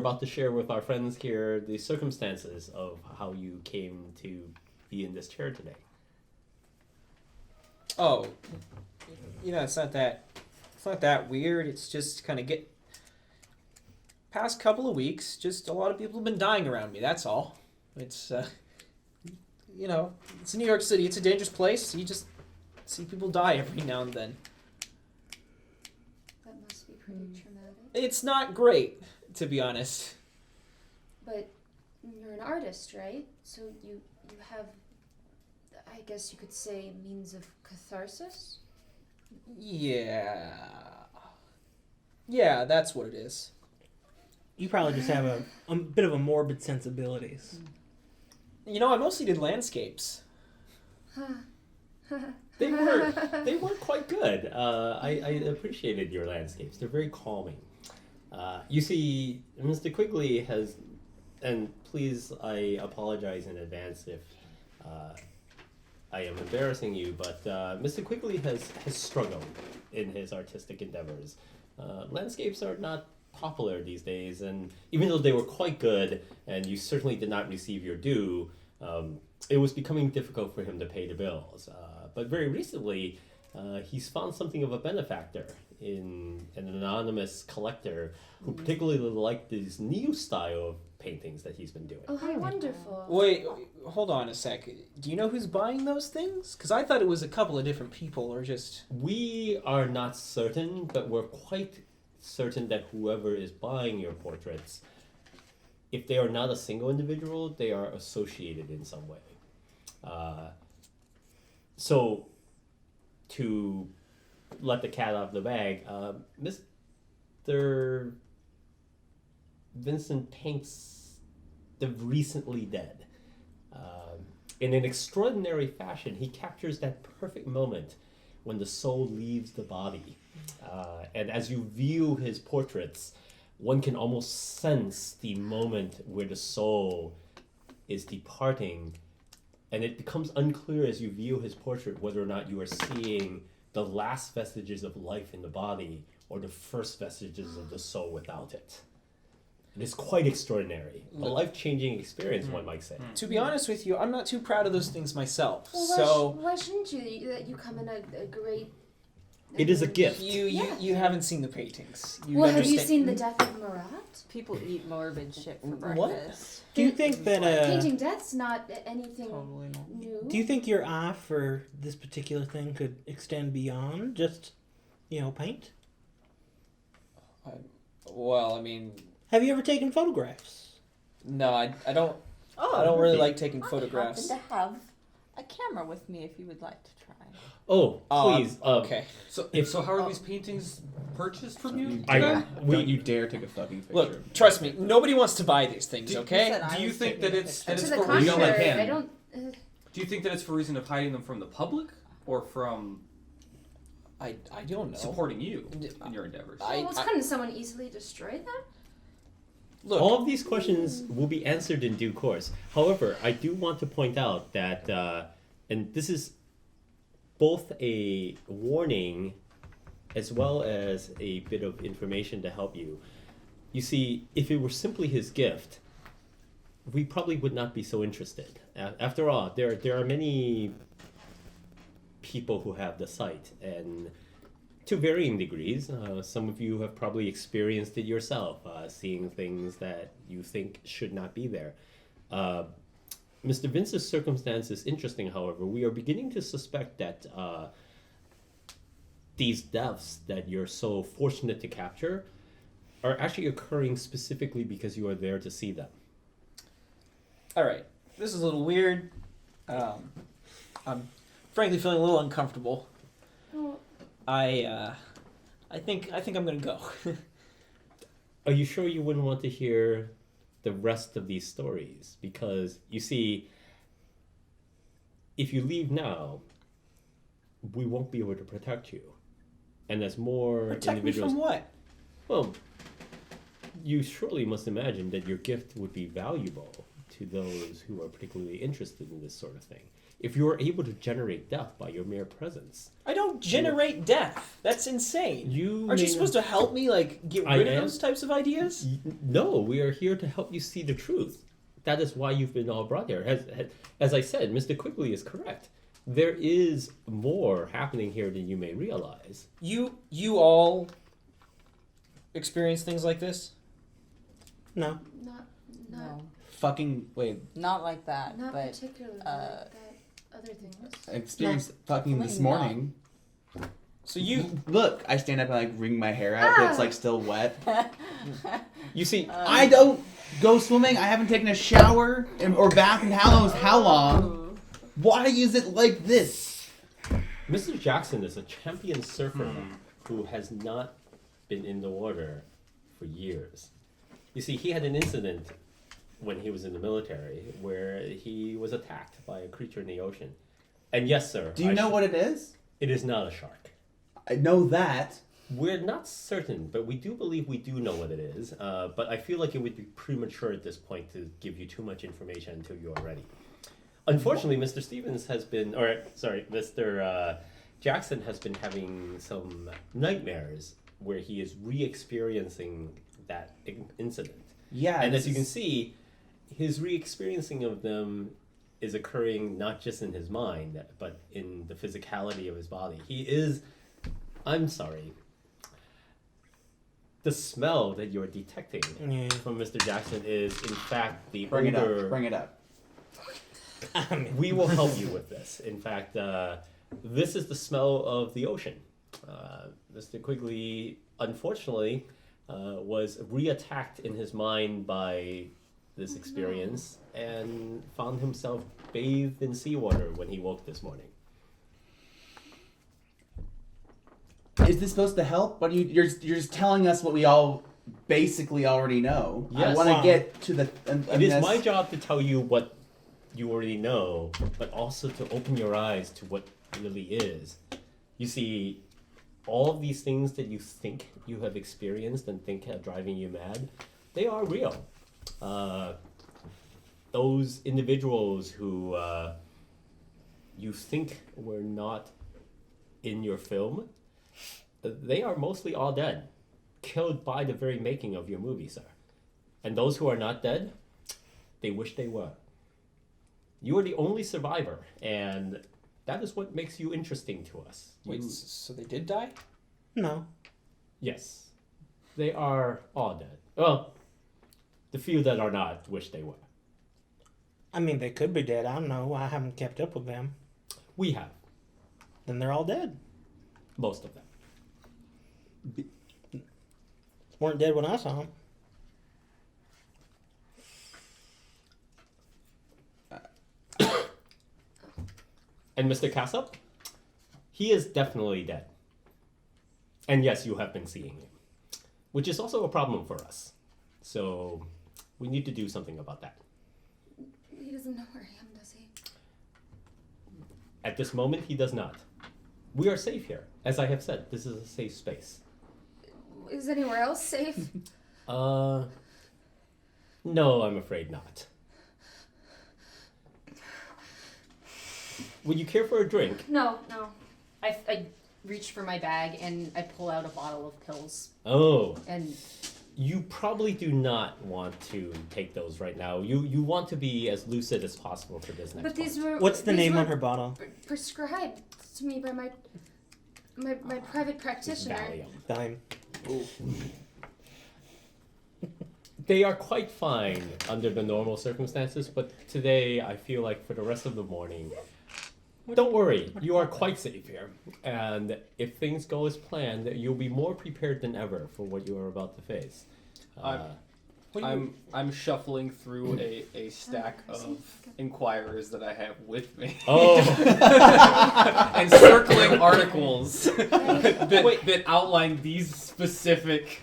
about to share with our friends here the circumstances of how you came to be in this chair today. Oh, it's not that weird. It's just kind of past couple of weeks, just a lot of people have been dying around me. That's all. It's it's New York City. It's a dangerous place. You just see people die every now and then. That must be pretty traumatic. It's not great, to be honest. But you're an artist, right? So you have, I guess you could say, means of catharsis? Yeah, that's what it is. You probably just have a bit of a morbid sensibilities. I mostly did landscapes. They were quite good. I appreciated your landscapes. They're very calming. You see, Mr. Quigley has, and please, I apologize in advance if I am embarrassing you, but Mr. Quigley has struggled in his artistic endeavors. Landscapes are not popular these days, and even though they were quite good, and you certainly did not receive your due, it was becoming difficult for him to pay the bills. But very recently, he's found something of a benefactor in an anonymous collector who particularly liked this new style of paintings that he's been doing. Oh, how wonderful. Wait, hold on a sec. Do you know who's buying those things? Because I thought it was a couple of different people, or just... We are not certain, but we're quite certain that whoever is buying your portraits, if they are not a single individual, they are associated in some way. So, to let the cat out of the bag, Mr. Vincent paints the recently dead. In an extraordinary fashion, he captures that perfect moment when the soul leaves the body. And as you view his portraits, one can almost sense the moment where the soul is departing, and it becomes unclear as you view his portrait whether or not you are seeing the last vestiges of life in the body or the first vestiges of the soul without it. It is quite extraordinary. A life-changing experience, one might say. To be honest with you, I'm not too proud of those things myself. Well, why shouldn't you? That you come in a great... It is a gift. You haven't seen the paintings. Have you seen The Death of Marat? People eat morbid shit for What? breakfast. Do you think that Painting death's not anything Totally not. new. do you think your eye for this particular thing could extend beyond just, paint? Have you ever taken photographs? No, I don't. I don't really like taking photographs. I happen to have a camera with me if you would like to try. Oh, please. Okay. So how are these paintings purchased from you? Don't you dare take a fucking picture. Look, trust me, nobody wants to buy these things, okay? Do you think that it's To the for contrary, I don't... Do you think that it's for reason of hiding them from the public or from I don't know. supporting you in your endeavors? couldn't someone easily destroy them? Look, all of these questions will be answered in due course. However, I do want to point out that, and this is both a warning as well as a bit of information to help you. You see, if it were simply his gift, we probably would not be so interested. After all, there are many people who have the sight, and to varying degrees. Some of you have probably experienced it yourself, seeing things that you think should not be there. Mr. Vince's circumstance is interesting, however. We are beginning to suspect that these deaths that you're so fortunate to capture are actually occurring specifically because you are there to see them. all right. This is a little weird. I'm frankly feeling a little uncomfortable. Well, I think I'm gonna go. Are you sure you wouldn't want to hear the rest of these stories? Because, you see, if you leave now, we won't be able to protect you. And as more Protect me individuals... from what? Well, you surely must imagine that your gift would be valuable to those who are particularly interested in this sort of thing. If you are able to generate death by your mere presence, I don't generate death. That's insane. Aren't you supposed to help me, like, get rid of those types of ideas? No, we are here to help you see the truth. That is why you've been all brought here. As I said, Mr. Quigley is correct. There is more happening here than you may realize. You all experience things like this? No. Not Fucking wait. Not like that, not but particularly that other thing was. I experienced fucking this Definitely not. morning. So you... Look, I stand up and like wring my hair out, but it's like still wet. You see, I don't go swimming. I haven't taken a shower or bath in how long. Why is it like this? Mr. Jackson is a champion surfer who has not been in the water for years. You see, he had an incident when he was in the military where he was attacked by a creature in the ocean. And yes, sir. Do you know what it is? It is not a shark. I know that. We're not certain, but we do believe we do know what it is. But I feel like it would be premature at this point to give you too much information until you are ready. Unfortunately, Mr. Mr. Jackson has been having some nightmares where he is re-experiencing that incident. Yeah. And as you can see, his re-experiencing of them is occurring not just in his mind, but in the physicality of his body. I'm sorry. The smell that you're detecting from Mr. Jackson is, in fact, the Bring odor. Bring it up. We will help you with this. In fact, this is the smell of the ocean. Mr. Quigley, unfortunately, was re-attacked in his mind by this experience and found himself bathed in seawater when he woke this morning. Is this supposed to help? But you're just telling us what we all basically already know. Yes. I want to get to the. It is my job to tell you what you already know, but also to open your eyes to what really is. You see, all of these things that you think you have experienced and think are driving you mad, they are real. Those individuals who you think were not in your film, they are mostly all dead, killed by the very making of your movie, sir. And those who are not dead, they wish they were. You are the only survivor, and that is what makes you interesting to us. Wait, so they did die? No. Yes. They are all dead. Well, the few that are not wish they were. I mean, they could be dead. I don't know. I haven't kept up with them. We have. Then they're all dead. Most of them. Weren't dead when I saw them. And Mr. Cassup? He is definitely dead. And yes, you have been seeing him. Which is also a problem for us. So, we need to do something about that. He doesn't know where I am, does he? At this moment, he does not. We are safe here. As I have said, this is a safe space. Is anywhere else safe? No, I'm afraid not. Would you care for a drink? No. I reach for my bag and I pull out a bottle of pills. Oh. And You probably do not want to take those right now. You want to be as lucid as possible for this next But these part. were. What's the these name were on her bottle? Prescribed to me by my private It's practitioner. Valium. Valium. They are quite fine under the normal circumstances, but today I feel like for the rest of the morning, don't worry, you are quite safe here. And if things go as planned, you'll be more prepared than ever for what you are about to face. I'm shuffling through a stack of Inquirers that I have with me. Oh, And circling articles that outline these specific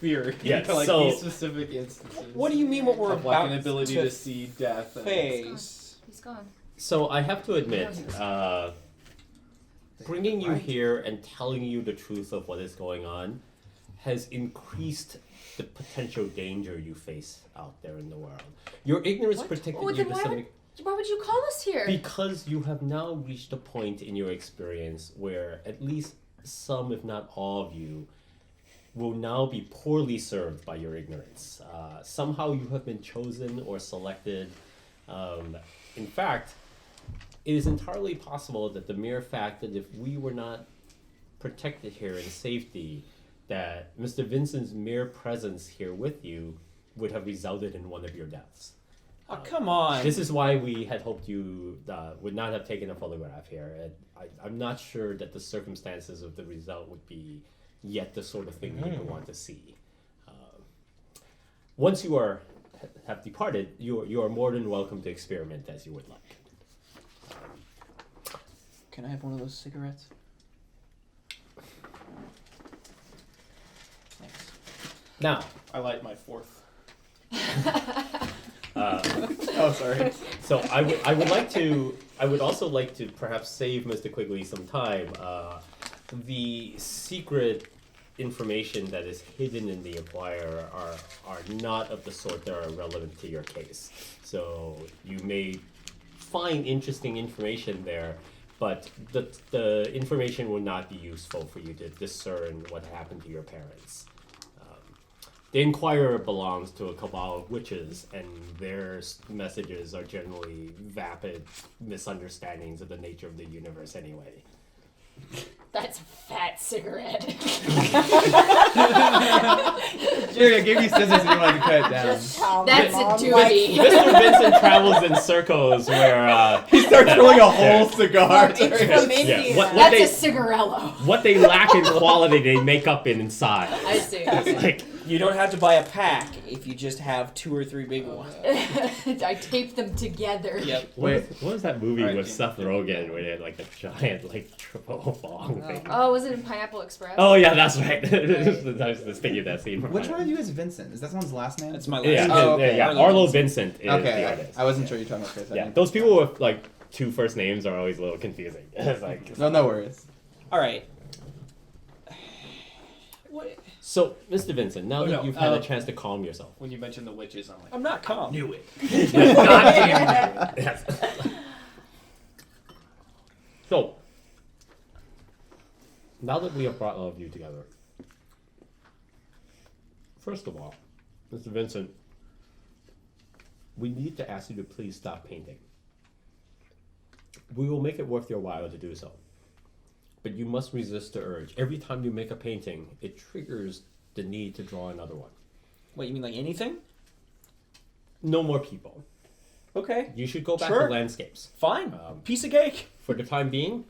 theories. Yes, like so- these specific instances. What do you mean what we're of about like an ability to see death? and- face? He's gone. so I have to admit, bringing you here and telling you the truth of what is going on, has increased the potential danger you face out there in the world. Your ignorance protected Oh, you then to why some why would you call us here? because you have now reached a point in your experience where at least some, if not all of you, will now be poorly served by your ignorance. Somehow you have been chosen or selected. In fact, it is entirely possible that the mere fact that if we were not protected here in safety, that Mr. Vincent's mere presence here with you would have resulted in one of your deaths. Oh, come on. This is why we had hoped you would not have taken a photograph here. I'm not sure that the circumstances of the result would be yet the sort of thing you would want to see. Once you have departed, you are more than welcome to experiment as you would like. Can I have one of those cigarettes? Thanks. Now, I light my fourth. Oh, sorry. so I would also like to perhaps save Mr. Quigley some time. The secret information that is hidden in the acquire are not of the sort that are relevant to your case. So you may find interesting information there, but the information will not be useful for you to discern what happened to your parents. The Inquirer belongs to a cabal of witches, and their messages are generally vapid misunderstandings of the nature of the universe anyway. That's a fat cigarette. Jerry, I gave you scissors if you wanted to cut it down. That's a duty. Mr. Vincent travels in circles where He starts rolling a whole cigar. It's from India. what That's they a cigarello. what they lack in quality, they make up in size. I see. It's like You don't have to buy a pack if you just have 2 or 3 big ones. I tape them together. Yep. what was that movie Alright, with Jim. Seth Rogen where they had like a giant like triple bong thing? Oh, was it in Pineapple Express? Oh yeah, that's right. I was just thinking of that scene. Which one of you is Vincent? Is that someone's last name? That's my last Yeah, name. Oh, okay. yeah. Arlo Vincent is the Okay, artist. I wasn't sure you were talking about Chris. I Yeah, didn't- those people with like 2 first names are always a little confusing. It's like No worries. All right. What? so, Mr. Vincent. Now that no, you've had a chance to calm yourself. When you mentioned the witches, I'm like, I'm not calm. knew it. Yes. So, now that we have brought all of you together, first of all, Mr. Vincent, we need to ask you to please stop painting. We will make it worth your while to do so. But you must resist the urge. Every time you make a painting, it triggers the need to draw another one. What, you mean like anything? No more people. Okay. You should go back Sure. to landscapes. Fine. Piece of cake. For the time being,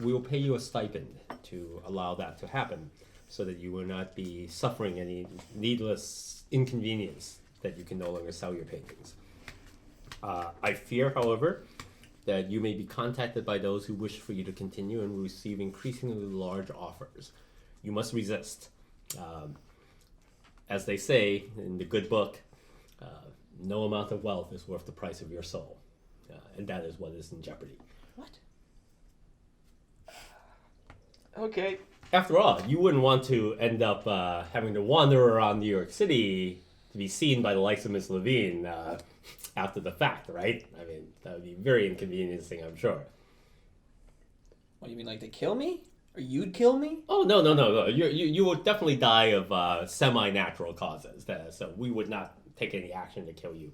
we will pay you a stipend to allow that to happen so that you will not be suffering any needless inconvenience that you can no longer sell your paintings. I fear, however, that you may be contacted by those who wish for you to continue and will receive increasingly large offers. You must resist. As they say in the good book, no amount of wealth is worth the price of your soul. And that is what is in jeopardy. What? Okay. After all, you wouldn't want to end up having to wander around New York City to be seen by the likes of Miss Levine after the fact, right? I mean, that would be very inconveniencing, I'm sure. What, you mean like they kill me? Or you'd kill me? Oh, no. You will definitely die of semi-natural causes, so we would not take any action to kill you.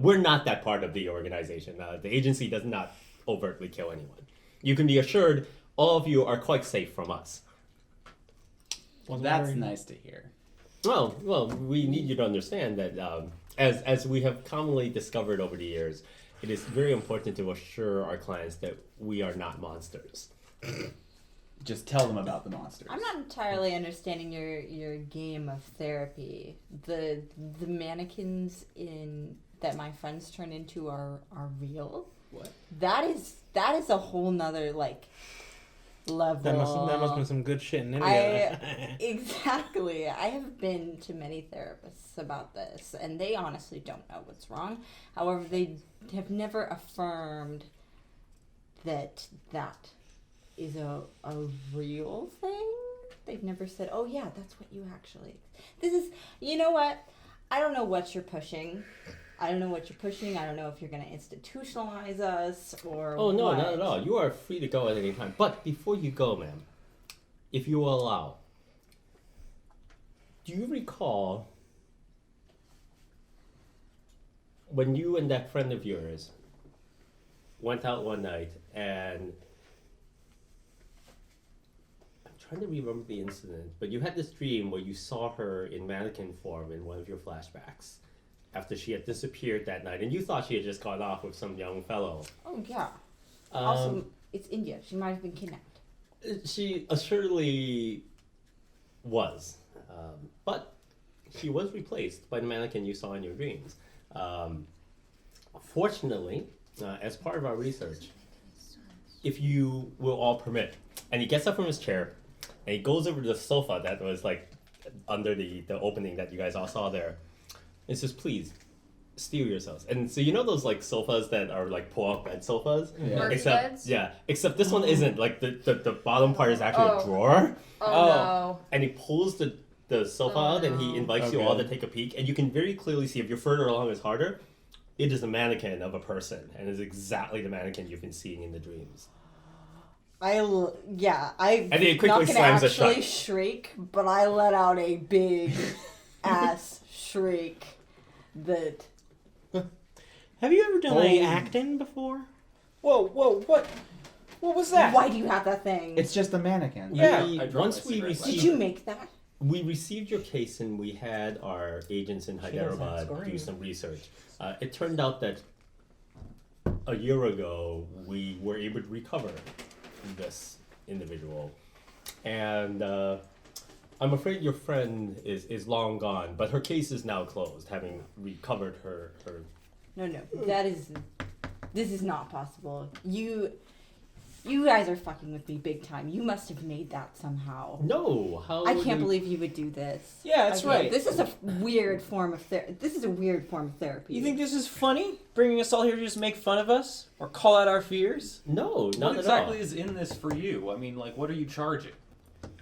We're not that part of the organization. The agency does not overtly kill anyone. You can be assured all of you are quite safe from us. Well, that's nice to hear. Well, we need you to understand that as we have commonly discovered over the years, it is very important to assure our clients that we are not monsters. Just tell them about the monsters. I'm not entirely understanding your game of therapy. The mannequins that my friends turn into are real. What? That is a whole nother level. That must have been some good shit in India. Exactly. I have been to many therapists about this, and they honestly don't know what's wrong. However, they have never affirmed that is a real thing. They've never said, "Oh yeah, that's what you actually." This is, you know what? I don't know what you're pushing. I don't know what you're pushing. I don't know if you're going to institutionalize us or. Oh no, what. not at all. You are free to go at any time. But before you go, ma'am, if you will allow, do you recall when you and that friend of yours went out one night and I'm trying to remember the incident, but you had this dream where you saw her in mannequin form in one of your flashbacks after she had disappeared that night, and you thought she had just gone off with some young fellow. Oh yeah. Also, it's India. She might have been kidnapped. She assuredly was, but she was replaced by the mannequin you saw in your dreams. Fortunately, as part of our research, if you will all permit, and he gets up from his chair, and he goes over to the sofa that was like under the opening that you guys all saw there, and says, "Please, steel yourselves." And so you know those like sofas that are like pull-up bed sofas? Yeah. Murphy Except, beds? yeah, except this one isn't. Like the bottom part is actually a drawer, Oh, and he pulls the sofa out and he invites you all to take a peek, and you can very clearly see, if you're further along as harder, it is a mannequin of a person, and is exactly the mannequin you've been seeing in the dreams. I'm And he quickly not gonna slams it actually shut. shriek, but I let out a big ass shriek that. Have you ever done any acting before? Whoa, what? What was that? Why do you have that thing? It's just a mannequin. Yeah. We- I dropped once my we cigarette received, Did you make that? we received your case and we had our agents in She does that Hyderabad scoring. do some research. It turned out that a year ago we were able to recover this individual, and I'm afraid your friend is long gone, but her case is now closed, having recovered her. No, this is not possible. You guys are fucking with me big time. You must have made that somehow. No, how? I would can't you- believe you would do this. Yeah, that's right. This is a weird form of therapy. This is a weird form of therapy. You think this is funny? Bringing us all here to just make fun of us? Or call out our fears? No, What not exactly at all. is in this for you? I mean, like, what are you charging?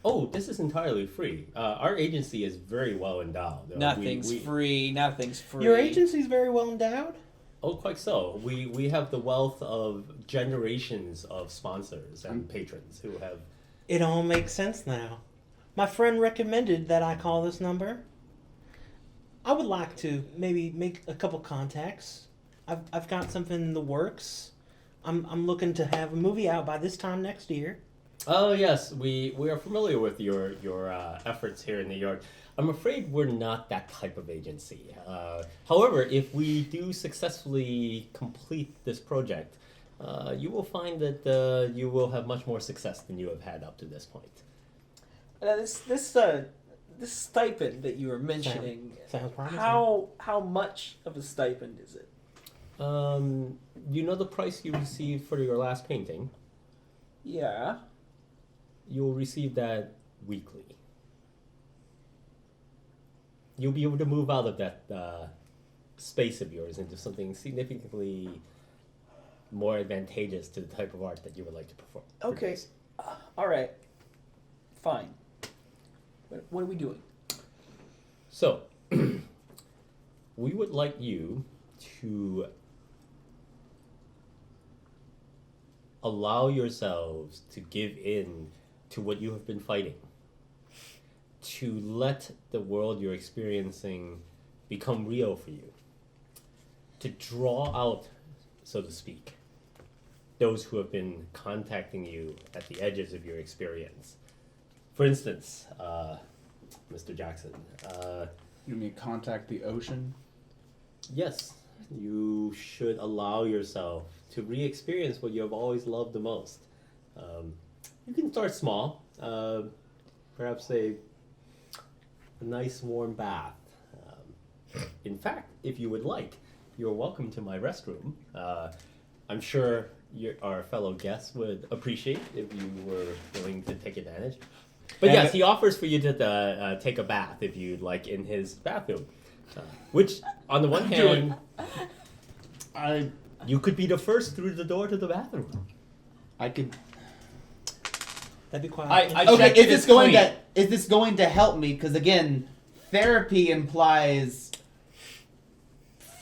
Oh, this is entirely free. Our agency is very well endowed. Nothing's free. Nothing's free. Your agency's very well endowed. Oh, quite so. We have the wealth of generations of sponsors and patrons who have. It all makes sense now. My friend recommended that I call this number. I would like to maybe make a couple contacts. I've got something in the works. I'm looking to have a movie out by this time next year. Oh yes, we are familiar with your efforts here in New York. I'm afraid we're not that type of agency. However, if we do successfully complete this project, you will find that you will have much more success than you have had up to this point. This stipend that you were mentioning. Sounds promising. How much of a stipend is it? You know the price you received for your last painting? Yeah. You'll receive that weekly. You'll be able to move out of that space of yours into something significantly more advantageous to the type of art that you would like to perform. Okay. produce. All right. Fine. What are we doing? So, we would like you to allow yourselves to give in to what you have been fighting. To let the world you're experiencing become real for you. To draw out, so to speak, those who have been contacting you at the edges of your experience. For instance, Mr. Jackson, You mean contact the ocean? yes, you should allow yourself to re-experience what you have always loved the most. You can start small, perhaps a nice warm bath. In fact, if you would like, you're welcome to my restroom. I'm sure our fellow guests would appreciate if you were willing to take advantage. But yes, he offers for you to take a bath if you'd like in his bathroom. Which, on the one hand, you could be the first through the door to the bathroom. I could. That'd be quite. I Okay, checked is it, this it's going clean. to is this going to help me? Because again, therapy implies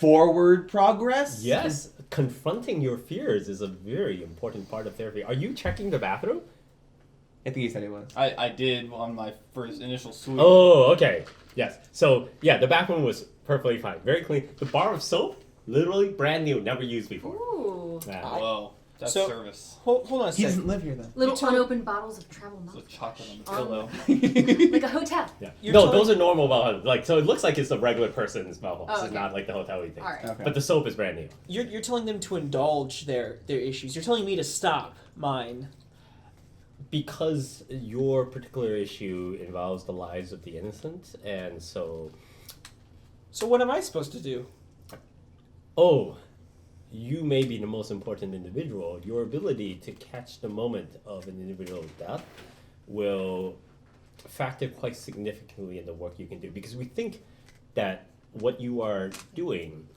forward progress. Yes, confronting your fears is a very important part of therapy. Are you checking the bathroom? I think he said he was. I did on my first initial sweep. Oh, okay. Yes. So, yeah, the bathroom was perfectly fine. Very clean. The bar of soap, literally brand new, never used before. Ooh. Yeah. Whoa, that's So- service. Hold on a He doesn't second. live here though. Little You tell- unopened bottles of travel It's a milk. chocolate on the Um, pillow. Like a hotel. Yeah. You're No, telling- those are normal bottles. Like, so it looks like it's a regular person's bubble. Oh, This is okay. not like the hotel thing. Alright. Okay. But the soap is brand new. You're telling them to indulge their issues. You're telling me to stop mine. Because your particular issue involves the lives of the innocent, and so, So what am I supposed to do? oh, you may be the most important individual. Your ability to catch the moment of an individual's death will factor quite significantly in the work you can do. Because we think that what you are doing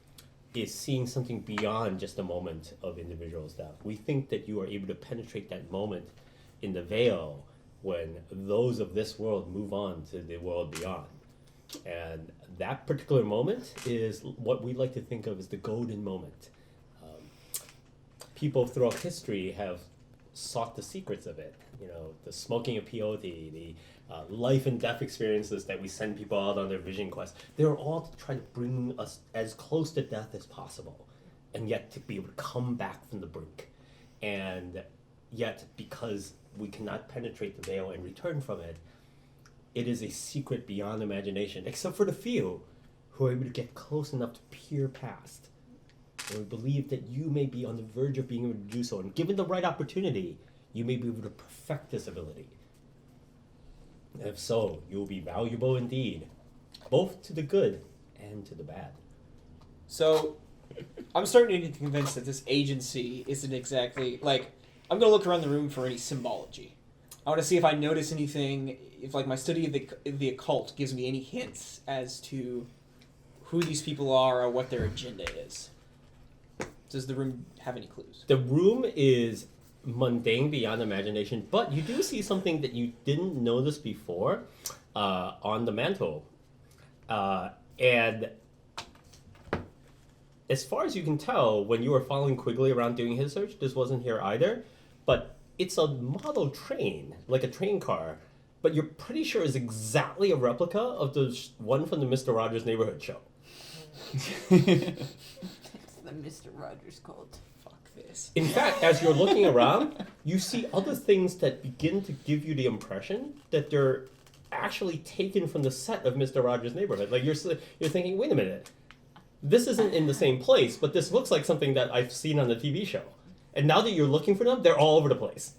is seeing something beyond just a moment of individual's death. We think that you are able to penetrate that moment in the veil when those of this world move on to the world beyond. And that particular moment is what we like to think of as the golden moment. People throughout history have sought the secrets of it. You know, the smoking of peyote, the life and death experiences that we send people out on their vision quest. They're all to try to bring us as close to death as possible, and yet to be able to come back from the brink. And yet, because we cannot penetrate the veil and return from it, it is a secret beyond imagination, except for the few who are able to get close enough to peer past. And we believe that you may be on the verge of being able to do so, and given the right opportunity, you may be able to perfect this ability. And if so, you will be valuable indeed, both to the good and to the bad. So I'm starting to get convinced that this agency isn't exactly like. I'm gonna look around the room for any symbology. I want to see if I notice anything. If like my study of the occult gives me any hints as to who these people are or what their agenda is. Does the room have any clues? The room is mundane beyond imagination, but you do see something that you didn't notice before on the mantle. And as far as you can tell, when you were following Quigley around doing his search, this wasn't here either. But it's a model train, like a train car, but you're pretty sure is exactly a replica of the one from the Mr. Rogers Neighborhood show. It's the Mr. Rogers cult. Fuck this. In fact, as you're looking around, you see other things that begin to give you the impression that they're actually taken from the set of Mr. Rogers' Neighborhood. Like you're thinking, wait a minute, this isn't in the same place, but this looks like something that I've seen on the TV show. And now that you're looking for them, they're all over the place.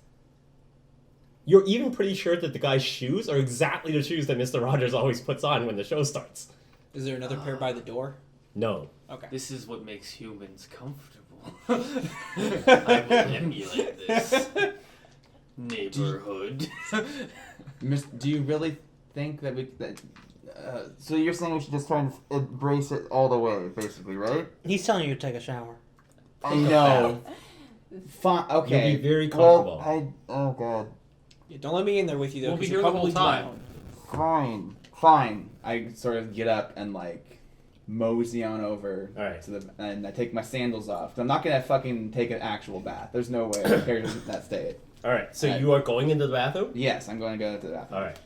You're even pretty sure that the guy's shoes are exactly the shoes that Mr. Rogers always puts on when the show starts. Is there another pair by the door? No. Okay. This is what makes humans comfortable. I will emulate this. Neighborhood. Do you really think that so you're saying we should just try and embrace it all the way, basically, right? He's telling you to take a shower. I know. Fine. Okay. You'll be very comfortable. Well, oh god. Yeah, don't let me in there with you though. We'll be 'cause here you'll the whole probably time. drown. Fine. I sort of get up and like mosey on over Alright. to the and I take my sandals off. I'm not gonna fucking take an actual bath. There's no way my character's in that state. All right, so Alright. you are going into the bathroom? Yes, I'm going to go to the bathroom. All right.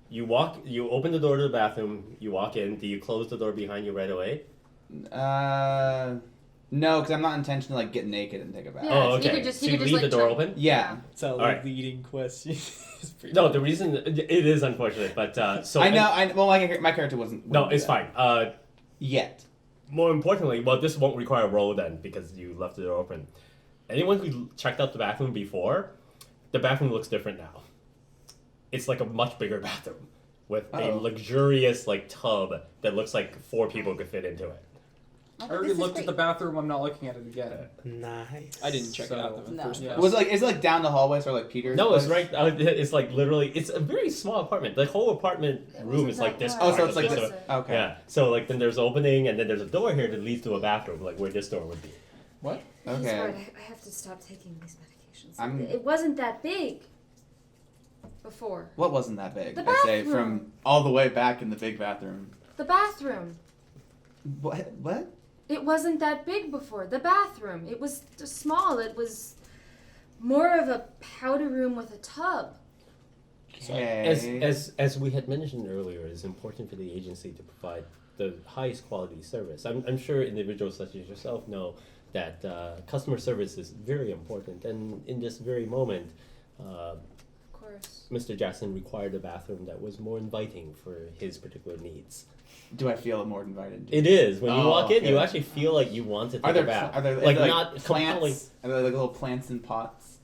You open the door to the bathroom, you walk in. Do you close the door behind you right away? No, because I'm not intentionally like get naked and take a bath. Yeah, Oh, so you okay. could just- so you you could just, leave the like, door try- open? Yeah. It's a Alright. leading question. It's pretty No, the reason it is unfortunate, but so I know. Well, my character wasn't. No, wouldn't do it's that. fine. Yet. More importantly, well, this won't require a roll then because you left the door open. Anyone who checked out the bathroom before, the bathroom looks different now. It's like a much bigger bathroom with a Uh-oh. luxurious like tub that looks like 4 people could fit into it. I already looked at the bathroom. I'm not looking at it again. Nice. I didn't check it out in the No. first Yeah. place. Was it like down the hallway, sort of like Peter's? No, it's place? right. It's like literally. It's a very small apartment. The whole apartment It room wasn't is like that this. wide. Oh, so part it's of like this this. door. Okay. Yeah. So like then there's opening and then there's a door here that leads to a bathroom, like where this door would be. What? It's Okay. hard. I have to stop taking these medications. I'm- It wasn't that big. before? What wasn't that big? The I'd say bathroom. from all the way back in the big bathroom. The bathroom. What? What? It wasn't that big before. The bathroom. It was just small. It was more of a powder room with a tub. Okay. As we had mentioned earlier, it's important for the agency to provide the highest quality service. I'm sure individuals such as yourself know that customer service is very important, and in this very moment, Of course. Mr. Jackson required a bathroom that was more inviting for his particular needs. Do I feel more invited? It is. When you Oh, walk in, okay. you actually feel like you want to take Are there a bath. are there like like not compelling. plants? Are there like little plants in pots?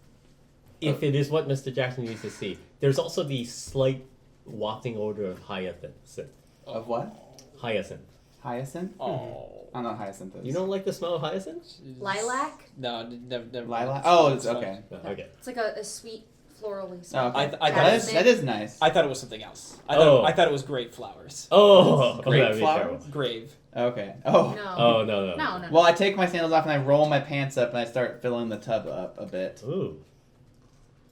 If it is what Mr. Jackson needs to see. There's also the slight wafting odor of hyacinth. Of what? Hyacinth. Hyacinth? Oh. I don't know what hyacinth is. You don't like the smell of hyacinth? Lilac? No, never. lilac? Oh, it's okay. Okay. It's like a sweet florally Oh, smell. okay. I that is nice. I thought it was something else. Oh. I thought it was grape flowers. Oh, Grape that'd be flowers? terrible. Grave. Okay. Oh. No. Oh, no. No. Well, I take my sandals off and I roll my pants up and I start filling the tub up a bit, Ooh.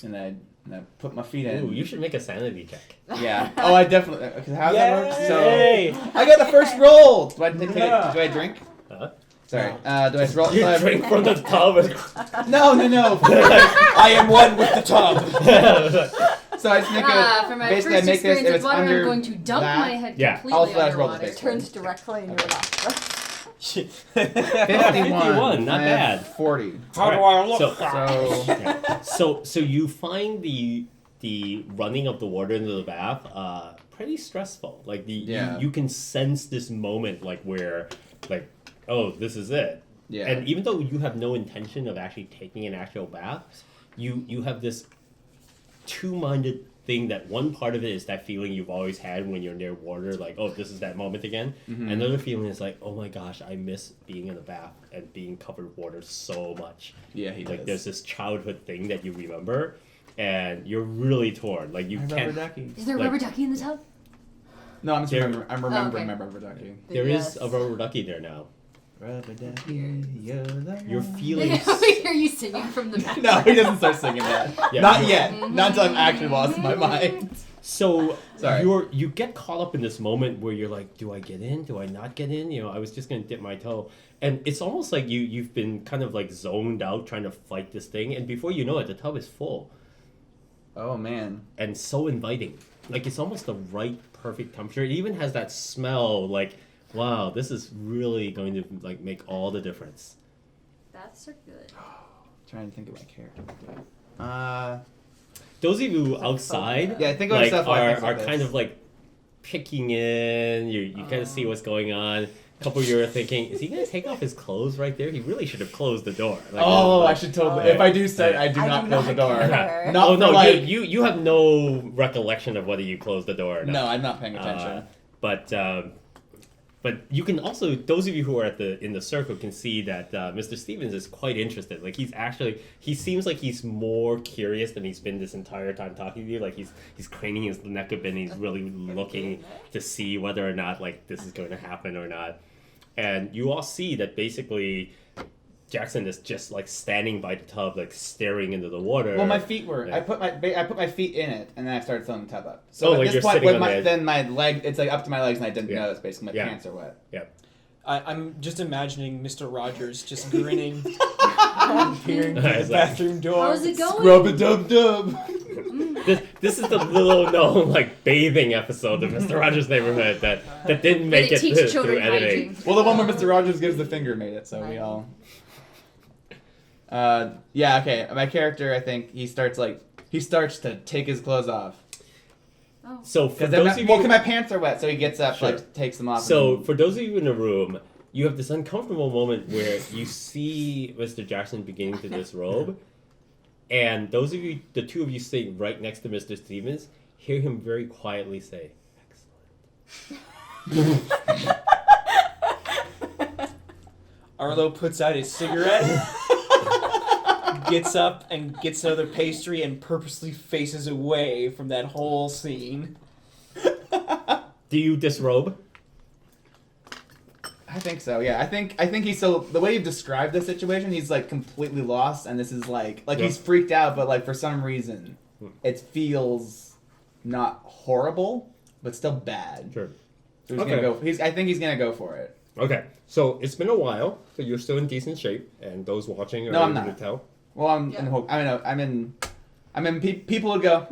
and I put my feet in. Ooh, you should make a sanity check. Yeah. Oh, I definitely. Because how does that work? So Yay! I got the first roll. Do I take it? Do I drink? Huh? Sorry. Do I roll? You drink from the tub. No. I am one with the tub. So I just make a. From my basically, I first make this experience if with it's water, under I'm going to dump that. my head Yeah. completely Also, I rolled a underwater. big Turns directly in your nostrils. 51. Not I have bad. 40. How do I look? So, So yeah. so you find the running of the water into the bath pretty stressful. Like Yeah. you can sense this moment like where like, oh, this is it. yeah. And even though you have no intention of actually taking an actual bath, you have this two-minded thing that one part of it is that feeling you've always had when you're near water, like, oh, this is that moment again. Mhm. Another feeling is like, oh my gosh, I miss being in the bath and being covered with water so much. Yeah, he Like does. there's this childhood thing that you remember, and you're really torn. Like you My can't. rubber ducky. Is there a Like- rubber ducky in the tub? No, I'm just There- remembering okay. my rubber ducky. There is Yes. a rubber ducky there now. Rubber ducky, you're the Your one. feelings. we hear you singing from the back. No, he doesn't start singing that. Yeah. Not yet. Not until I've actually lost my mind. So Sorry. you get caught up in this moment where you're like, do I get in? Do I not get in? You know, I was just gonna dip my toe, and it's almost like you've been kind of like zoned out trying to fight this thing, and before you know it, the tub is full Oh man. and so inviting. Like it's almost the right, perfect temperature. It even has that smell. Like, wow, this is really going to like make all the difference. Baths are good. Trying to think of my character. Those of you outside, Yeah, think of like, stuff like this, are like kind this. of like picking in. You kind of see what's going on. A couple of you are thinking, is he gonna take off his clothes right there? He really should have closed the door. Like, Oh, I like- should totally. Oh. If I do start, I do I not do close the not door. care. Not oh for no, like. you have no recollection of whether you closed the door or not. No, I'm not paying attention. But you can also, those of you who are in the circle can see that Mr. Stevens is quite interested. Like he seems like he's more curious than he's been this entire time talking to you. Like he's craning his neck a bit and he's really looking to see whether or not like this is going to happen or not. And you all see that basically Jackson is just like standing by the tub, like staring into the water. Well, my feet were. Yeah. I put my feet in it, and then I started filling the tub up. Oh, So like at you're this point, sitting with on my the edge. then my leg, it's like up to my legs, and I didn't Yeah. notice. Basically, my Yeah. pants are wet. I'm just imagining Mr. Rogers just grinning, peering through It's the like- bathroom door. How's it going? Scrub a dub dub. This is the little known like bathing episode of Mr. Rogers' Neighborhood that didn't make They it teach through children editing. hygiene. Well, the one where Mr. Rogers gives the finger made it, so we all. Yeah. Okay. My character, I think he starts to take his clothes off So for because those of you, my pants are wet, so he gets up, Sure. like takes them off. so and, for those of you in the room, you have this uncomfortable moment where you see Mr. Jackson beginning to disrobe, and those of you, the two of you sitting right next to Mr. Stevens, hear him very quietly say, "Excellent." Arlo puts out his cigarette, gets up and gets another pastry, and purposely faces away from that whole scene. Do you disrobe? I think so. Yeah. I think he's so the way you described the situation, he's like completely lost, and this is like Yeah. he's freaked out, but like for some reason it feels not horrible, but still bad. Sure. So he's Okay. gonna go. I think he's gonna go for it. Okay, so it's been a while, but you're still in decent shape, and those watching are No, I'm able not. to tell. Well, I'm Yeah. in hope. I'm in. People would go.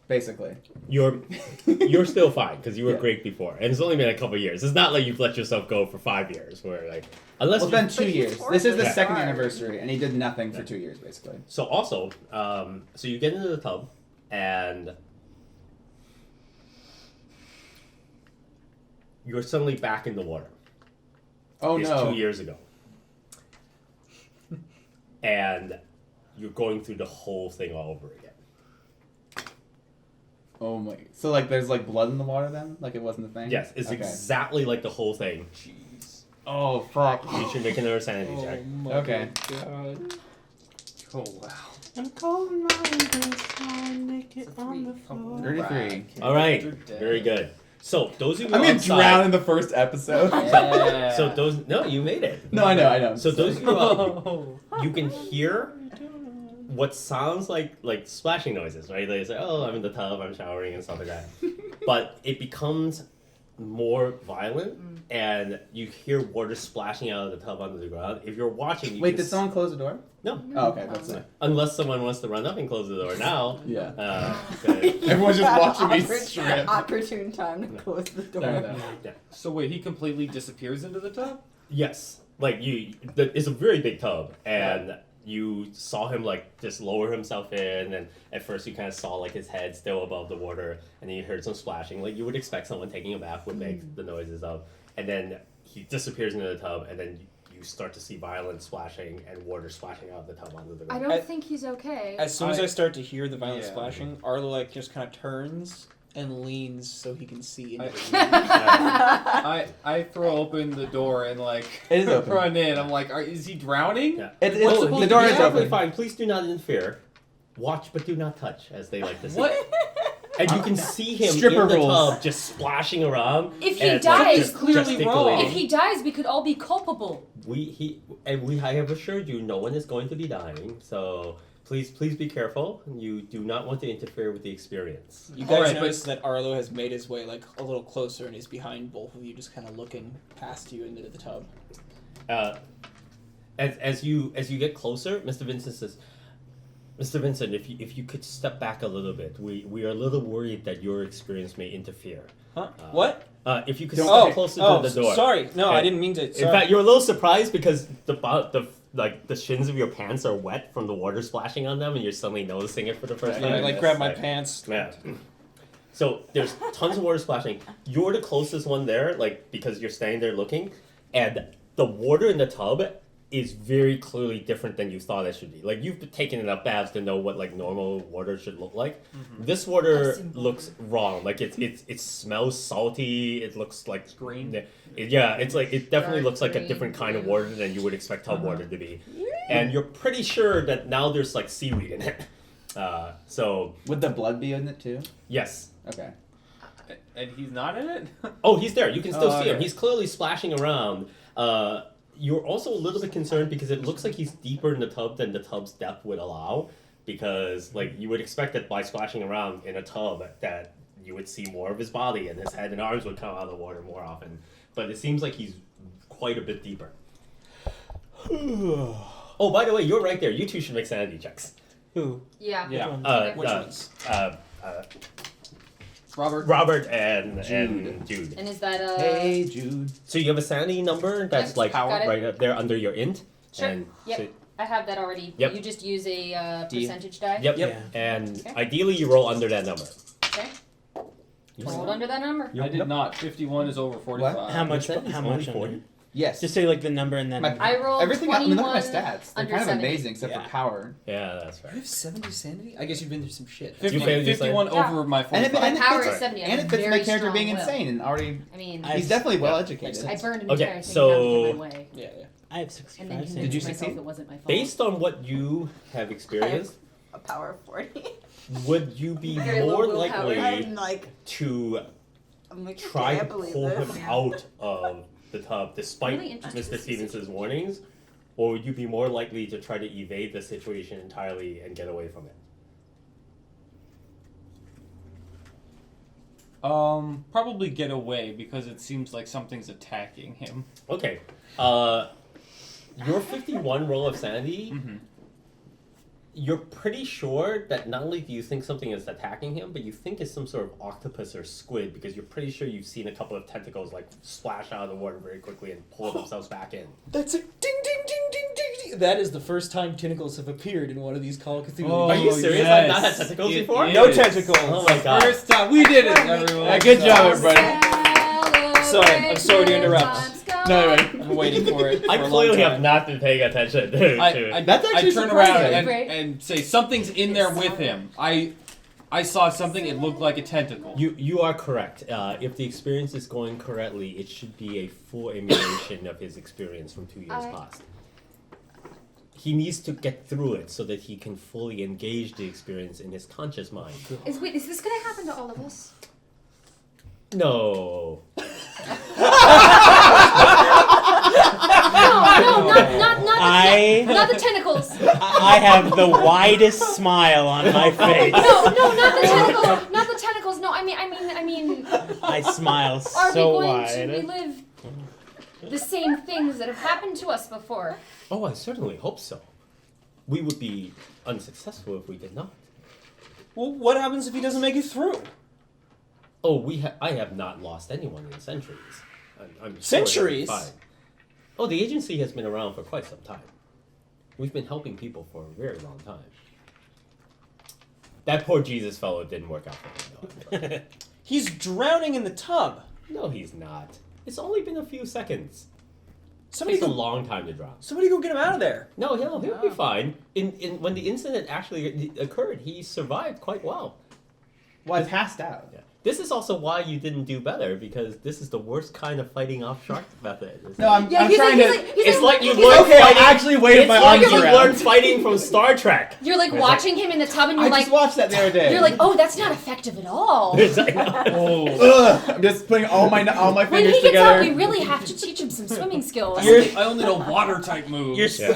Basically. You're still fine because you were Yeah. great before, and it's only been a couple of years. It's not like you've let yourself go for 5 years, where like unless Well, it's been 2 years. This is the Yeah. second anniversary, and he did nothing for 2 years, basically. So also, so you get into the tub, and you're suddenly back in the water. Oh It's no! 2 years ago, and you're going through the whole thing all over again. Oh my! So like, there's like blood in the water then? Like it wasn't a thing? Yes, it's Okay. exactly like the whole thing. Jeez. Oh fuck! You should make another sanity check. Oh my Okay. god. Oh wow. I'm cold and I'm naked on the floor. 33. All right, They're dead. very good. So those of you I'm gonna outside, drown in the first episode. Yeah. so those no, you made it. No, I know. So those of you out, you can hear what sounds like splashing noises, right? They say, "Oh, I'm in the tub, I'm showering," and stuff like that. But it becomes more violent, and you hear water splashing out of the tub onto the ground. If you're watching, you Wait, can did someone close the door? No, Oh, okay, that's it. unless someone wants to run up and close the door now. Yeah. Okay. Everyone's just watching me Oppor- strip. Opportune time to close the door. There we go. Yeah. So wait, he completely disappears into the tub? Yes, like it's a very big tub, and you saw him like just lower himself in, and at first you kind of saw like his head still above the water, and then you heard some splashing, like you would expect someone taking a bath would make the noises of, and then he disappears into the tub, and then you start to see violent splashing and water splashing out of the tub onto the I ground. don't think he's okay. As soon as I- I start to hear the violent Yeah. splashing, Arlo like just kind of turns and leans so he can see into the I throw open the door and like It is open. run in. I'm like, is he drowning? Yeah. It's Oh, the door is perfectly open. fine. Please do not interfere. Watch, but do not touch, as they like to say. What? And you can see him Stripper in the rules. tub just splashing around. If he and, dies, just clearly gesticulating. wrong. If he dies, we could all be culpable. I have assured you, no one is going to be dying. So please be careful. You do not want to interfere with the experience. You guys Alright, but- notice that Arlo has made his way like a little closer and he's behind both of you, just kind of looking past you into the tub. As you get closer, Mr. Vincent says, "Mr. Vincent, if you could step back a little bit, we are a little worried that your experience may interfere. Huh? What? If you could Don't- step closer to the door." Sorry. No, I Okay. didn't mean to. In Sorry. fact, you're a little surprised because the shins of your pants are wet from the water splashing on them, and you're suddenly noticing it for the first And I time. like grab my pants. Yeah. So there's tons of water splashing. You're the closest one there, like because you're standing there looking, and the water in the tub is very clearly different than you thought it should be. Like you've taken enough baths to know what like normal water should look like. This water I've seen looks wrong. Like it smells salty. It looks like Green? it's like it definitely Dark looks like a green, different kind of blue. water than you would expect tub water to be. And you're pretty sure that now there's like seaweed in it. So Would the blood be in it too? yes. Okay. And he's not in it? Oh, he's there. You can still Oh, see him. okay. He's clearly splashing around. You're also a little bit concerned because it looks like he's deeper in the tub than the tub's depth would allow. Because like you would expect that by splashing around in a tub that you would see more of his body and his head and arms would come out of the water more often. But it seems like he's quite a bit deeper. Oh, by the way, you're right there. You two should make sanity checks. Who? Yeah. Yeah. Which one? Okay. Which ones? Robert? Robert and Jude. And is that Hey, Jude. So you have a sanity number that's Yep, like got it. right up there under your int. Sure. And Yep. so- I have that already. Yep. You just use a D. percentage die. Yep. Yep. And Okay. ideally, you roll under that number. Okay. You Rolled roll- under that number. I did not. 51 is over 45. How much? Percent is How only much? 40. Under? Yes. Just say like the number and then. My- I rolled Everything. I mean, look at my 21 stats. They're under kind of 70. amazing, except Yeah. for power. Yeah, that's You right. have 70 sanity? I guess you've been through some shit. 50, failed your 51 Yeah. over my And it, 45. and it power fits, is 70. I and have it fits my very character being strong will. insane and already. I mean, I- He's definitely well Yeah. educated. I burned an Okay, entire thing so- down to my way. Yeah, yeah. I have And then 65. he Did convinced you myself succeed? it wasn't my fault. Based on what you have experienced, A power of 40. would you be Very low more willpower. likely I'm like, to I'm like, try can't to believe pull this. him out of the tub despite Really interesting. Mr. Stevens' warnings? Or would you be more likely to try to evade the situation entirely and get away from it? Probably get away because it seems like something's attacking him. Okay. Your 51 roll of sanity. Mm-hmm. You're pretty sure that not only do you think something is attacking him, but you think it's some sort of octopus or squid because you're pretty sure you've seen a couple of tentacles like splash out of the water very quickly and pull themselves back in. That's a ding, ding, ding, ding, ding, ding. That is the first time tentacles have appeared in one of these Call of Cthulhu. Oh, Are you serious? yes. I've not had tentacles It before? is. No tentacles. Oh my god. First time we did it, everyone. Yeah, good job, everybody. Sorry, I'm sorry to interrupt. No, anyway. I'm waiting for it. I for a long clearly time. have not been paying attention to it. That's actually I turn around surprising. and say something's in there with him. I saw something. It looked like a tentacle. You are correct. If the experience is going correctly, it should be a full emulation of his experience from 2 years past. He needs to get through it so that he can fully engage the experience in his conscious mind. Is this gonna happen to all of us? No. No, not the tentacles. I have the widest smile on my face. No, not the tentacles. Not the tentacles. No, I mean. I smile Are so we going wide. to relive the same things that have happened to us before? Oh, I certainly hope so. We would be unsuccessful if we did not. Well, what happens if he doesn't make it through? Oh, I have not lost anyone in centuries. I'm sure Centuries? that'll be fine. Oh, the agency has been around for quite some time. We've been helping people for a very long time. That poor Jesus fellow didn't work out for him, though. He's drowning in the tub. No, he's not. It's only been a few seconds. Somebody Takes a go, long time to drown. somebody go get him out of there. No, he'll be fine. When the incident actually occurred, he survived quite well. Well, I passed out. Yeah. This is also why you didn't do better, because this is the worst kind of fighting off shark method. No, I'm Yeah, he's trying like, to. he's like, he's It's like you he's learned Okay, I fighting. actually waved It's my like arms you around. learned fighting from Star Trek. You're like watching him in the tub, and you're I like, just watched that the other day. you're like, oh, that's not effective at all. It's like, Oh. Ugh, I'm just putting all my When fingers he gets together. out, we really have to teach him some swimming skills. I only know water type moves. You're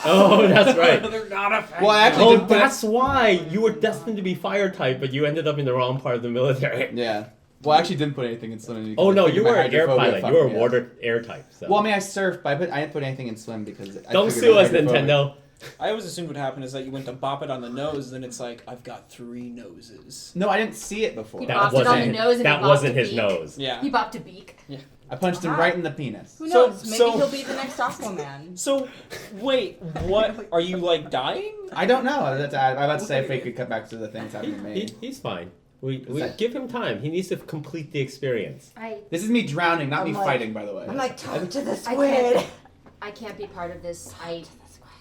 oh, that's right. They're not effective. Well, I actually Oh, did put. that's why you were destined to be fire type, but you ended up in the wrong part of the military. Yeah. Well, I actually didn't put anything in swim. Oh no, because you my were an air hydrophobia pilot. You were fucked me up. water air type. So. Well, I mean, I surfed, but I didn't put anything in swim because. Don't sue us, Nintendo. I always assumed what happened is that you went to bop it on the nose, and then it's like, I've got 3 noses. No, I didn't see it before. You That bopped it on the wasn't. nose and That he bopped wasn't a his beak. nose. Yeah. He bopped a beak. I punched him right in the penis. Who So- knows? Maybe so- he'll be the next Aquaman. So, wait, what? Are you, like, dying? I don't know. I'm about to say if we could cut back to the things happening to me. He's fine. We that- give him time. He needs to complete the experience. This is me drowning, not me I'm like- fighting, by the way. I'm like, talk to the I squid. can't be part of this.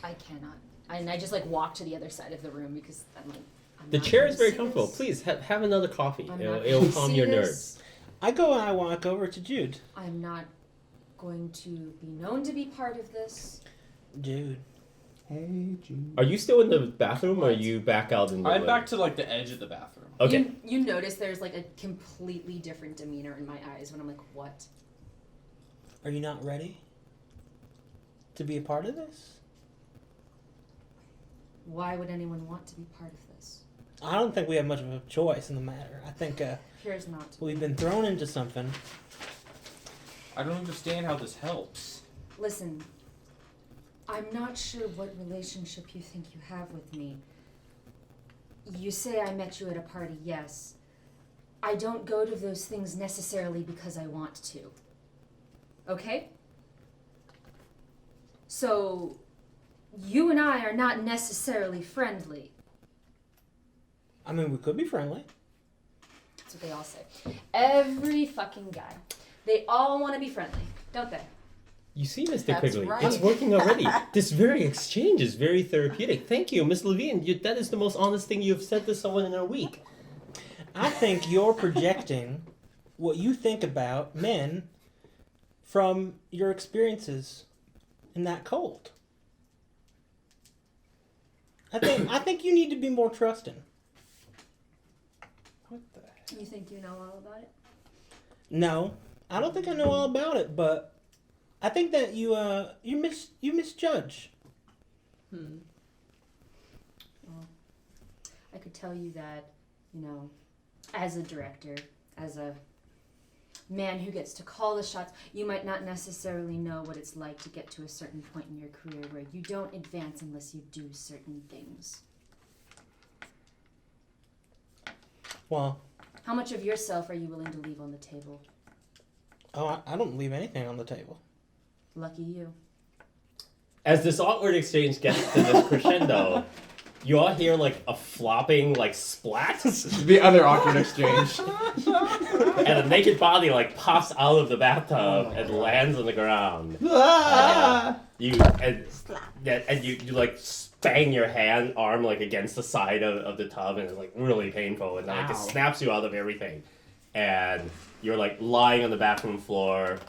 I cannot. And I just like walk to the other side of the room because I'm like. I'm The not chair gonna is very see comfortable. this. Please have another coffee. I'm It'll, not it'll gonna calm see your this. nerves. I go and I walk over to Jude. I'm not going to be known to be part of this. Jude. Hey, Jude. Are you still in the bathroom, or are you back out in the? I'm living- back to like the edge of the bathroom. Okay. You notice there's like a completely different demeanor in my eyes when I'm like, what? Are you not ready to be a part of this? Why would anyone want to be part of this? I don't think we have much of a choice in the matter. I think Here's not. we've been thrown into something. I don't understand how this helps. Listen, I'm not sure what relationship you think you have with me. You say I met you at a party, yes. I don't go to those things necessarily because I want to. Okay? So, you and I are not necessarily friendly. I mean, we could be friendly. That's what they all say. Every fucking guy. They all want to be friendly, don't they? You see, Mr. That's Quigley, right. it's working already. This very exchange is very therapeutic. Thank you, Miss Levine. That is the most honest thing you've said to someone in a week. I think you're projecting what you think about men from your experiences in that cold. I think you need to be more trusting. What the heck? You think you know all about it? No, I don't think I know all about it, but I think that you misjudge. I could tell you that, as a director, as a man who gets to call the shots, you might not necessarily know what it's like to get to a certain point in your career where you don't advance unless you do certain things. Well, How much of yourself are you willing to leave on the table? oh, I don't leave anything on the table. Lucky you. As this awkward exchange gets to this crescendo, you all hear like a flopping like splat, The other awkward exchange. and a naked body like pops out of the bathtub and lands on the ground. Ah! You like bang your arm like against the side of the tub, and it's like really painful, and like it Ow. snaps you out of everything, and you're like lying on the bathroom floor.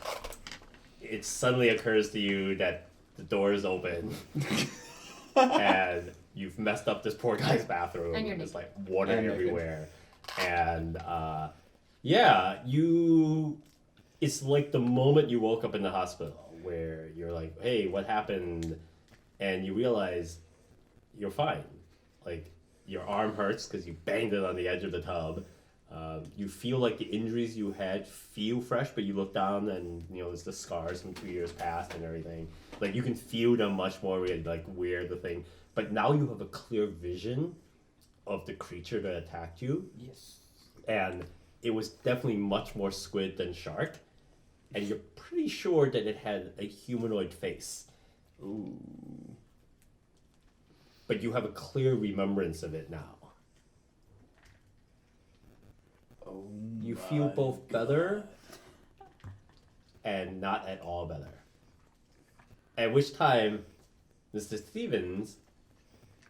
It suddenly occurs to you that the door is open, and you've messed up this poor guy's bathroom. And you're there's naked. like water And naked. everywhere, and yeah, you. It's like the moment you woke up in the hospital where you're like, "Hey, what happened?" And you realize you're fine. Like your arm hurts because you banged it on the edge of the tub. You feel like the injuries you had feel fresh, but you look down and there's the scars from 2 years past and everything. Like you can feel them much more like where the thing. But now you have a clear vision of the creature that attacked you. Yes. And it was definitely much more squid than shark. And you're pretty sure that it had a humanoid face. Ooh. But you have a clear remembrance of it now. Oh, You feel both better and not at all better. At which time, Mr. Stevens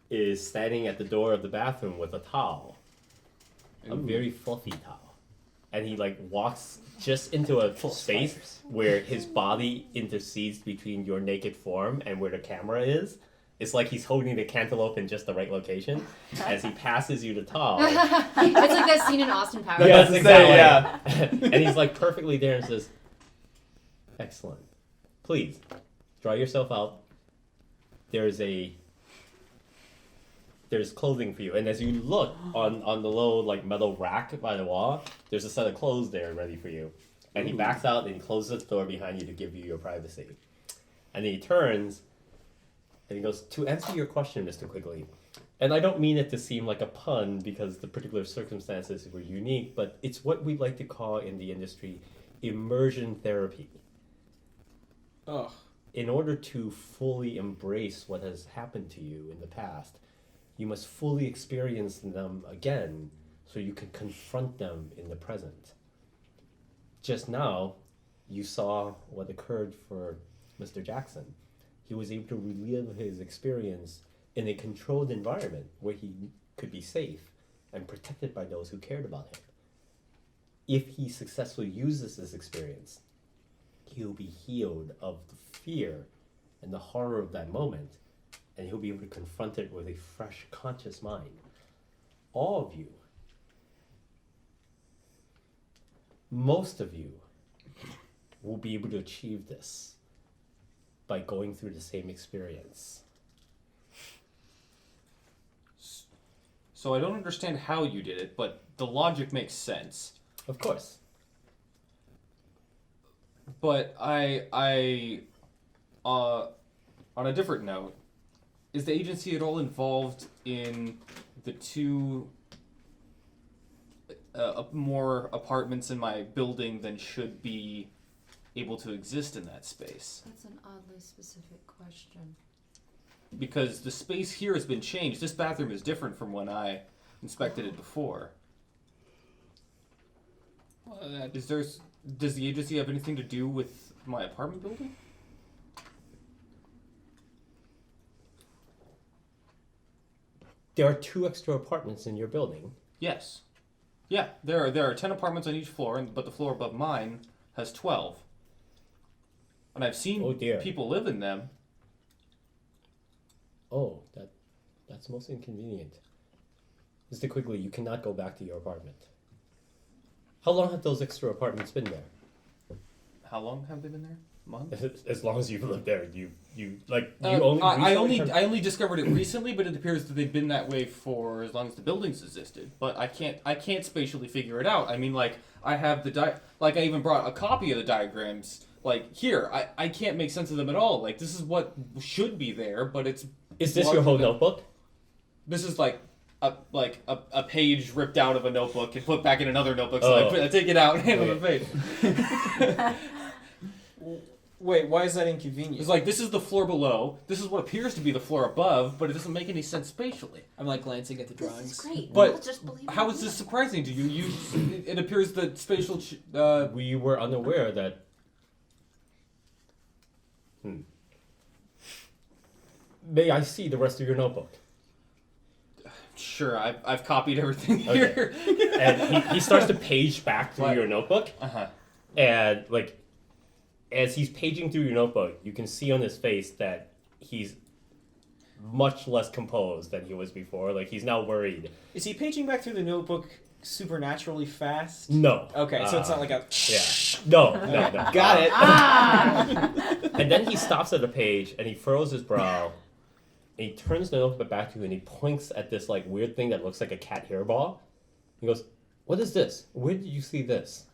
is standing at the door of the bathroom with a towel. A very fluffy towel. And he like walks just into a space where his body intercedes between your naked form and where the camera is. It's like he's holding the cantaloupe in just the right location as he passes you the towel. It's like that scene in Austin Powers. Yes, exactly. Yeah. And he's like perfectly there and says, "Excellent. Please, dry yourself out. There's clothing for you." And as you look on the little like metal rack by the wall, there's a set of clothes there ready for you. And he backs out and he closes the door behind you to give you your privacy. And then he turns and he goes, "To answer your question, Mr. Quigley," and I don't mean it to seem like a pun because the particular circumstances were unique, but it's what we like to call in the industry immersion therapy. Ugh. In order to fully embrace what has happened to you in the past, you must fully experience them again so you can confront them in the present. Just now, you saw what occurred for Mr. Jackson. He was able to relive his experience in a controlled environment where he could be safe and protected by those who cared about him. If he successfully uses this experience, he'll be healed of the fear and the horror of that moment, and he'll be able to confront it with a fresh, conscious mind. All of you, most of you, will be able to achieve this by going through the same experience. So I don't understand how you did it, but the logic makes sense. Of course. But on a different note, is the agency at all involved in the two more apartments in my building than should be able to exist in that space? That's an oddly specific question. Because the space here has been changed. This bathroom is different from when I inspected it before. Does the agency have anything to do with my apartment building? There are 2 extra apartments in your building. Yes. Yeah, there are 10 apartments on each floor, but the floor above mine has 12. And I've seen Oh, dear. people live in them. Oh, that's most inconvenient. Mr. Quigley, you cannot go back to your apartment. How long have those extra apartments been there? How long have they been there? month. As long as you've lived there, you I only discovered it recently, but it appears that they've been that way for as long as the buildings existed. But I can't spatially figure it out. I mean, like I have I even brought a copy of the diagrams. Like here, I can't make sense of them at all. Like this is what should be there, but it's. Is this your whole notebook? This is like a page ripped out of a notebook and put back in another notebook. So I take it out and hand them the page. Wait, why is that inconvenient? It's like this is the floor below. This is what appears to be the floor above, but it doesn't make any sense spatially. I'm like glancing at the drawings. This is great. But We'll just believe how it. is this surprising to you? It appears that spatial. We were unaware that. May I see the rest of your notebook? Sure, I've copied everything here. And he starts to page back through your notebook. And like, as he's paging through your notebook, you can see on his face that he's much less composed than he was before. Like he's now worried. Is he paging back through the notebook supernaturally fast? No. Okay, so it's not like a. Yeah. No. Got it. And then he stops at a page and he furrows his brow. And he turns the notebook back to you and he points at this like weird thing that looks like a cat hairball. He goes, "What is this? Where did you see this?"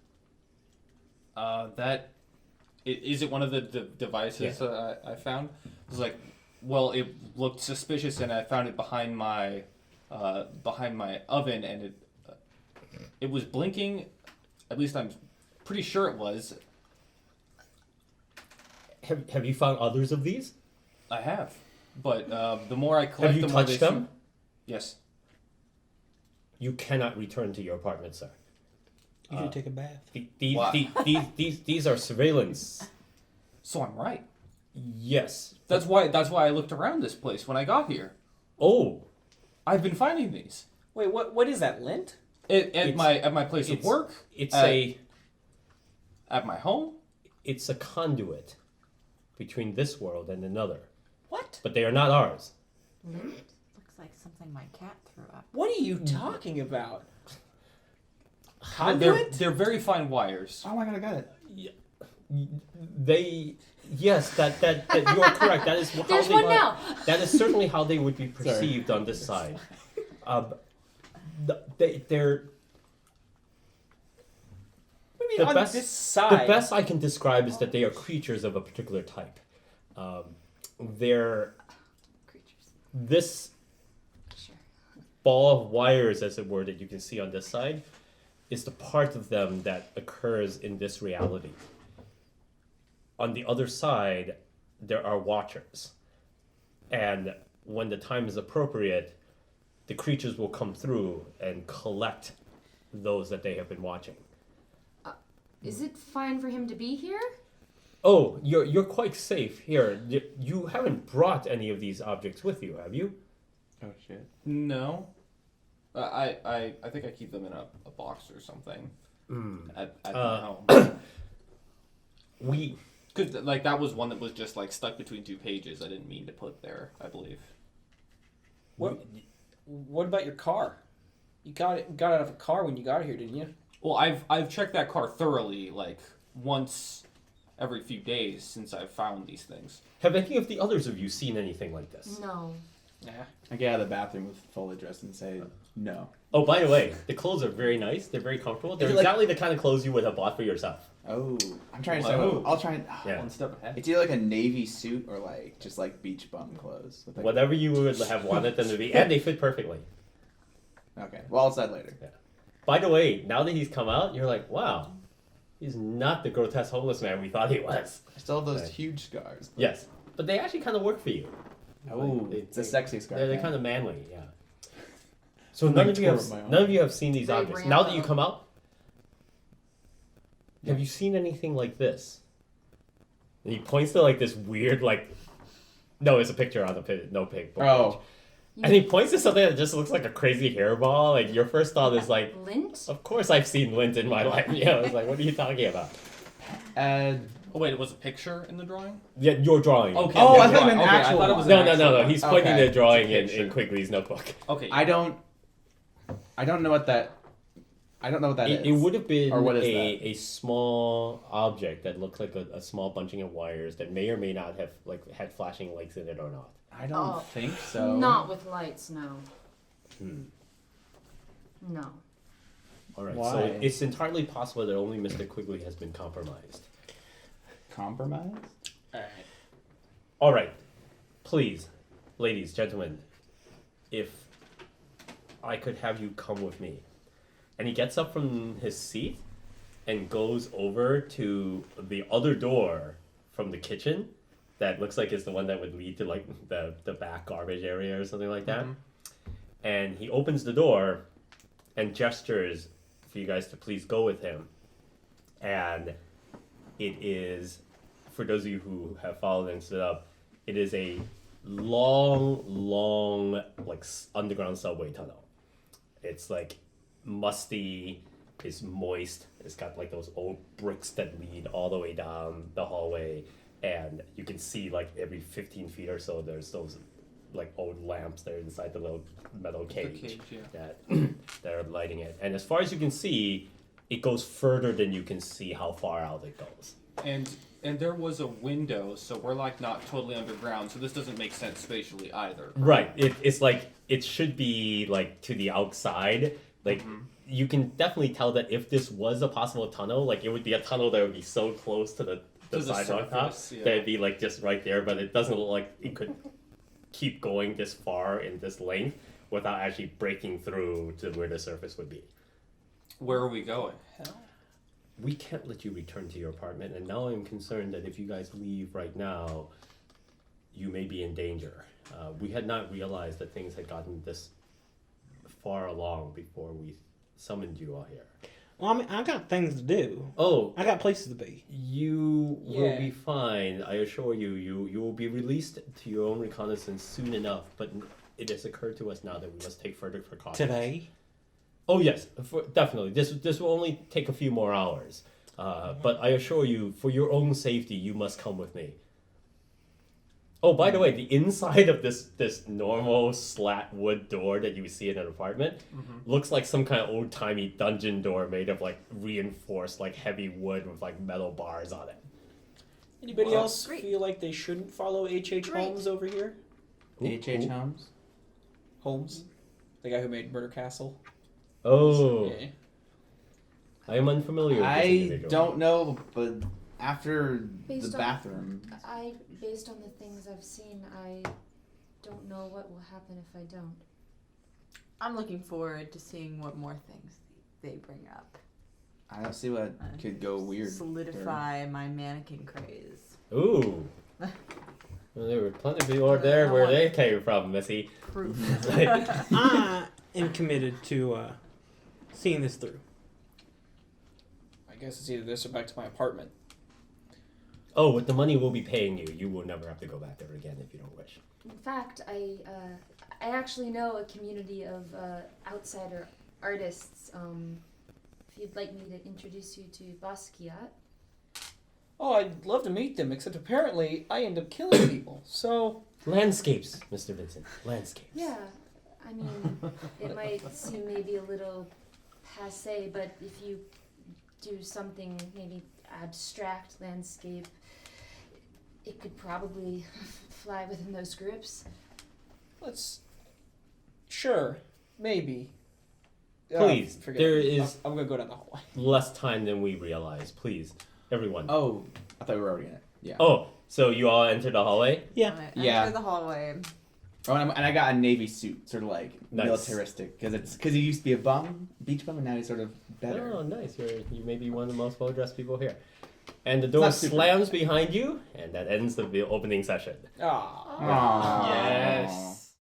Is it one of the devices I found? It was like, well, it looked suspicious, and I found it behind my oven, and it was blinking. At least I'm pretty sure it was. Have you found others of these? I have, but the more I collect, Have you the more touched they them? seem- Yes. You cannot return to your apartment, sir. You should take a bath. These are surveillance. So I'm right. Yes. That's why I looked around this place when I got here. Oh. I've been finding these. Wait, what is that? Lint? At my place of work. It's at my home. It's a conduit between this world and another. What? But they are not ours. Looks like something my cat threw up. What are you talking about? They're Conduit? very fine wires. Oh my god, I got it. Yes, that you are correct. That is how There's they one are- now. That is certainly how they would be perceived on this side. They're What do you the mean on best. this side? The best I can describe is that they are creatures of a particular type. They're this ball of wires, as it were, that you can see on this side, is the part of them that occurs in this reality. On the other side, there are watchers. And when the time is appropriate, the creatures will come through and collect those that they have been watching. Is it fine for him to be here? Oh, you're quite safe here. You haven't brought any of these objects with you, have you? Oh shit. No. I think I keep them in a box or something at my home. Because like that was one that was just like stuck between two pages. I didn't mean to put there. I believe. What about your car? You got out of a car when you got here, didn't you? Well, I've checked that car thoroughly, like once every few days since I've found these things. Have any of the others of you seen anything like this? No. Nah. I get out of the bathroom with fully dressed and say no. Oh, by the way, the clothes are very nice. They're very comfortable. They're Is it like- exactly the kind of clothes you would have bought for yourself. Oh, I'm trying to say. Whoa. I'll try and. Yeah. One step ahead. It's either like a navy suit or like just like beach bum clothes. With, like, Whatever you would have wanted them to be, and they fit perfectly. Okay. Well, I'll decide later. By the way, now that he's come out, you're like, wow, he's not the grotesque homeless man we thought he was. I still have those Right. huge scars. Yes, but they actually kind of work for you. Oh, They- it's a sexy scar. They're man. kind of manly, yeah. So Like none of you tour have of my own. none of you have seen these Very objects. Now that you Rambo. come out, have you seen anything like this? And he points to like this weird no, it's a picture on the no pig. Oh. And he points to something that just looks like a crazy hairball. Like your first thought is like, Lint? of course I've seen lint in my life. Yeah, it's like, what are you talking about? Oh wait, it was a picture in the drawing. Yeah, your drawing. Okay. Oh, yeah, I thought you drawing. meant Okay, actual I thought it was one. an No. actual one. He's pointing Okay. the drawing It's a in picture. Quigley's notebook. Okay. I don't know what that I don't know what that is. It would have been Or what is a small object that looked like a small bunching of wires that may or may not have had flashing lights in it or not. I don't think so. Not with lights, no. No. All right, Why? so it's entirely possible that only Mr. Quigley has been compromised. Compromise? All right, please, ladies, gentlemen, if I could have you come with me. And he gets up from his seat and goes over to the other door from the kitchen that looks like it's the one that would lead to like the back garbage area or something like that. And he opens the door and gestures for you guys to please go with him. And it is, for those of you who have followed and stood up, it is a long like underground subway tunnel. It's like musty, it's moist, it's got like those old bricks that lead all the way down the hallway, and you can see like every 15 feet or so there's those like old lamps that are inside the little metal cage, that are lighting it. And as far as you can see, it goes further than you can see how far out it goes. And there was a window, so we're like not totally underground, so this doesn't make sense spatially either. Right. It's like it should be like to the outside. Like you can definitely tell that if this was a possible tunnel, like it would be a tunnel that would be so close to the sidewalk top that it'd be like just right there, but it doesn't look like it could keep going this far in this length without actually breaking through to where the surface would be. Where are we going? We can't let you return to your apartment, and now I'm concerned that if you guys leave right now, you may be in danger. We had not realized that things had gotten this far along before we summoned you all here. Well, I mean, I got things to do. Oh, I got places to be. you will be fine. I assure you. You will be released to your own reconnaissance soon enough. But it has occurred to us now that we must take further precautions. Today? Oh yes, definitely. This will only take a few more hours. But I assure you, for your own safety, you must come with me. Oh, by the way, the inside of this normal slat wood door that you see in an apartment looks like some kind of old-timey dungeon door made of like reinforced like heavy wood with like metal bars on it. Anybody else Great. feel like they shouldn't follow H.H. Great. Holmes over here? H.H. Holmes? Holmes? The guy who made Murder Castle? Oh, Yeah. I am unfamiliar with this I individual. don't know, but after Based the on- bathroom... Based on the things I've seen, I don't know what will happen if I don't. I'm looking forward to seeing what more things they bring up. I don't see what could go weird. Solidify my mannequin craze. Ooh. Well, there were plenty of people out there where they came from, Missy. Proof. I am committed to seeing this through. I guess it's either this or back to my apartment. Oh, with the money we'll be paying you, you will never have to go back there again if you don't wish. In fact, I actually know a community of outsider artists. If you'd like me to introduce you to Basquiat. Oh, I'd love to meet them, except apparently I end up killing people, so... Landscapes, Mr. Vincent. Landscapes. Yeah, I mean, it might seem maybe a little passé, but if you do something maybe abstract landscape, it could probably fly within those groups. Let's... Sure, maybe. Please, forget there it. is I'm gonna go down the hallway. less time than we realize. Please, everyone. Oh, I thought we were already in it. Yeah. Oh, so you all entered the hallway? Yeah. Yeah. Enter the hallway. Oh, and I got a navy suit, sort of like Nice. militaristic, because he used to be a beach bum, and now he's sort of better. Oh, nice. You may be one of the most well-dressed people here. And the door not super- slams behind you, and that ends the opening session. Ah. Aww. Yes.